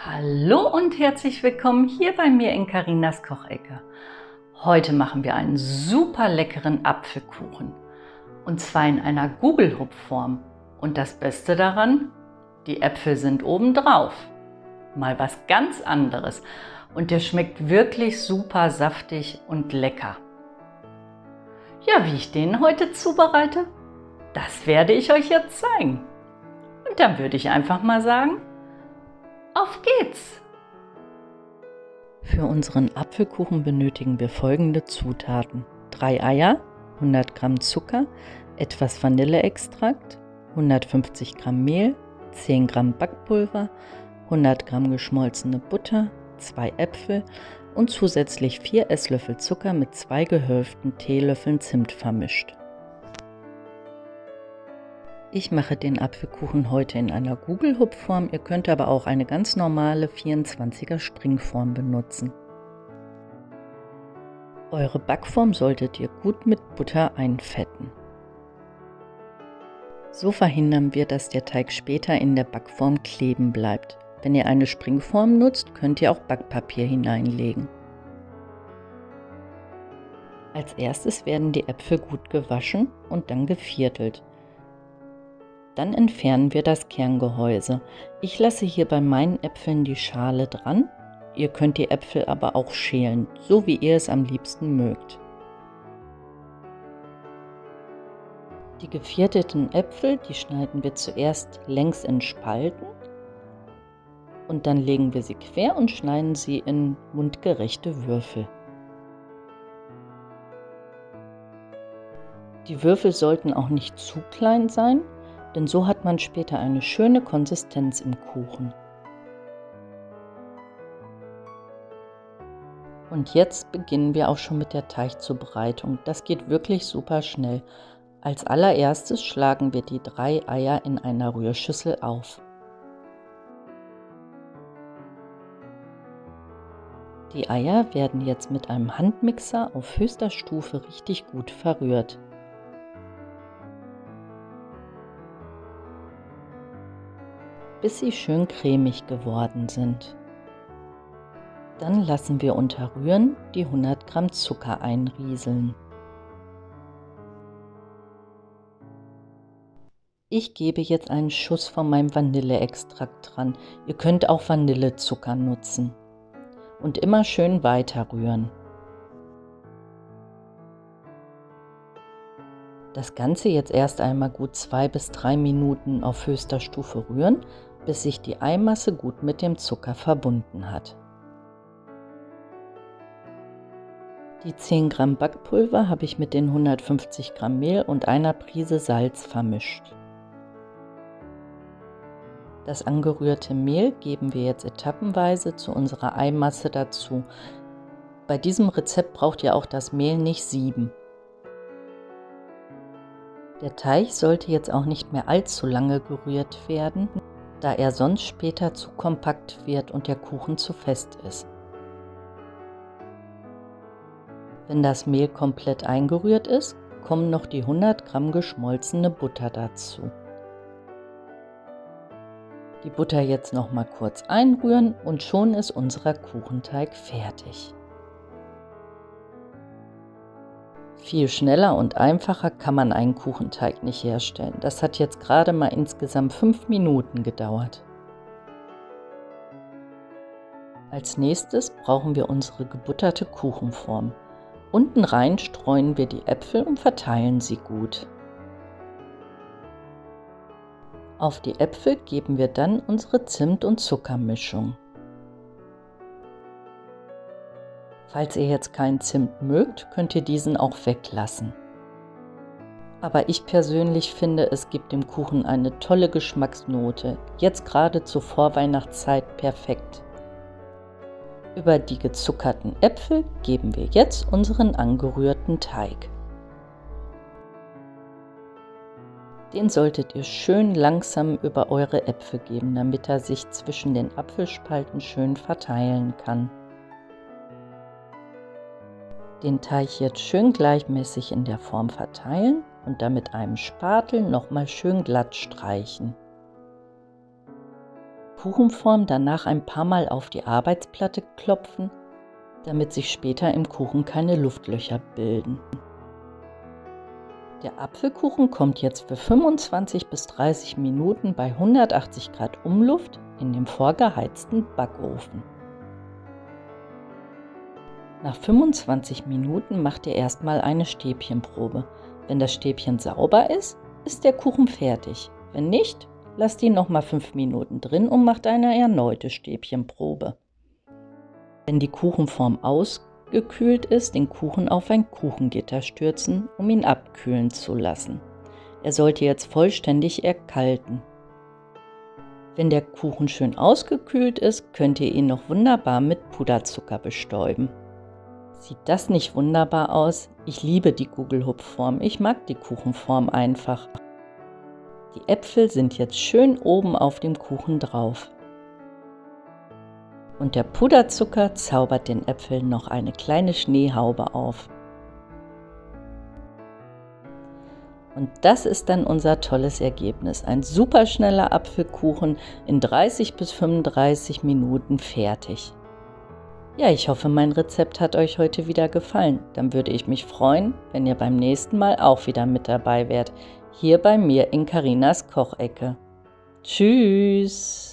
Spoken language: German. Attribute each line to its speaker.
Speaker 1: Hallo und herzlich willkommen hier bei mir in Carinas Kochecke. Heute machen wir einen super leckeren Apfelkuchen und zwar in einer Gugelhupfform. Und das Beste daran, die Äpfel sind obendrauf. Mal was ganz anderes und der schmeckt wirklich super saftig und lecker. Ja, wie ich den heute zubereite, das werde ich euch jetzt zeigen. Und dann würde ich einfach mal sagen, auf geht's! Für unseren Apfelkuchen benötigen wir folgende Zutaten: 3 Eier, 100 Gramm Zucker, etwas Vanilleextrakt, 150 Gramm Mehl, 10 Gramm Backpulver, 100 Gramm geschmolzene Butter, 2 Äpfel und zusätzlich 4 Esslöffel Zucker mit 2 gehälften Teelöffeln Zimt vermischt. Ich mache den Apfelkuchen heute in einer Gugelhupfform, ihr könnt aber auch eine ganz normale 24er Springform benutzen. Eure Backform solltet ihr gut mit Butter einfetten. So verhindern wir, dass der Teig später in der Backform kleben bleibt. Wenn ihr eine Springform nutzt, könnt ihr auch Backpapier hineinlegen. Als erstes werden die Äpfel gut gewaschen und dann geviertelt. Dann entfernen wir das Kerngehäuse. Ich lasse hier bei meinen Äpfeln die Schale dran. Ihr könnt die Äpfel aber auch schälen, so wie ihr es am liebsten mögt. Die geviertelten Äpfel, die schneiden wir zuerst längs in Spalten und dann legen wir sie quer und schneiden sie in mundgerechte Würfel. Die Würfel sollten auch nicht zu klein sein, denn so hat man später eine schöne Konsistenz im Kuchen. Und jetzt beginnen wir auch schon mit der Teigzubereitung. Das geht wirklich super schnell. Als allererstes schlagen wir die 3 Eier in einer Rührschüssel auf. Die Eier werden jetzt mit einem Handmixer auf höchster Stufe richtig gut verrührt. Bis sie schön cremig geworden sind. Dann lassen wir unter Rühren die 100 Gramm Zucker einrieseln. Ich gebe jetzt einen Schuss von meinem Vanilleextrakt dran. Ihr könnt auch Vanillezucker nutzen. Und immer schön weiter rühren. Das Ganze jetzt erst einmal gut 2 bis 3 Minuten auf höchster Stufe rühren, bis sich die Eimasse gut mit dem Zucker verbunden hat. Die 10 Gramm Backpulver habe ich mit den 150 Gramm Mehl und einer Prise Salz vermischt. Das angerührte Mehl geben wir jetzt etappenweise zu unserer Eimasse dazu. Bei diesem Rezept braucht ihr auch das Mehl nicht sieben. Der Teig sollte jetzt auch nicht mehr allzu lange gerührt werden, da er sonst später zu kompakt wird und der Kuchen zu fest ist. Wenn das Mehl komplett eingerührt ist, kommen noch die 100 Gramm geschmolzene Butter dazu. Die Butter jetzt noch mal kurz einrühren und schon ist unser Kuchenteig fertig. Viel schneller und einfacher kann man einen Kuchenteig nicht herstellen. Das hat jetzt gerade mal insgesamt 5 Minuten gedauert. Als nächstes brauchen wir unsere gebutterte Kuchenform. Unten rein streuen wir die Äpfel und verteilen sie gut. Auf die Äpfel geben wir dann unsere Zimt- und Zuckermischung. Falls ihr jetzt keinen Zimt mögt, könnt ihr diesen auch weglassen. Aber ich persönlich finde, es gibt dem Kuchen eine tolle Geschmacksnote. Jetzt gerade zur Vorweihnachtszeit perfekt. Über die gezuckerten Äpfel geben wir jetzt unseren angerührten Teig. Den solltet ihr schön langsam über eure Äpfel geben, damit er sich zwischen den Apfelspalten schön verteilen kann. Den Teig jetzt schön gleichmäßig in der Form verteilen und dann mit einem Spatel nochmal schön glatt streichen. Kuchenform danach ein paar Mal auf die Arbeitsplatte klopfen, damit sich später im Kuchen keine Luftlöcher bilden. Der Apfelkuchen kommt jetzt für 25 bis 30 Minuten bei 180 Grad Umluft in den vorgeheizten Backofen. Nach 25 Minuten macht ihr erstmal eine Stäbchenprobe. Wenn das Stäbchen sauber ist, ist der Kuchen fertig. Wenn nicht, lasst ihn nochmal 5 Minuten drin und macht eine erneute Stäbchenprobe. Wenn die Kuchenform ausgekühlt ist, den Kuchen auf ein Kuchengitter stürzen, um ihn abkühlen zu lassen. Er sollte jetzt vollständig erkalten. Wenn der Kuchen schön ausgekühlt ist, könnt ihr ihn noch wunderbar mit Puderzucker bestäuben. Sieht das nicht wunderbar aus? Ich liebe die Gugelhupfform. Ich mag die Kuchenform einfach. Die Äpfel sind jetzt schön oben auf dem Kuchen drauf. Und der Puderzucker zaubert den Äpfeln noch eine kleine Schneehaube auf. Und das ist dann unser tolles Ergebnis. Ein super schneller Apfelkuchen in 30 bis 35 Minuten fertig. Ja, ich hoffe, mein Rezept hat euch heute wieder gefallen. Dann würde ich mich freuen, wenn ihr beim nächsten Mal auch wieder mit dabei wärt. Hier bei mir in Carinas Kochecke. Tschüss!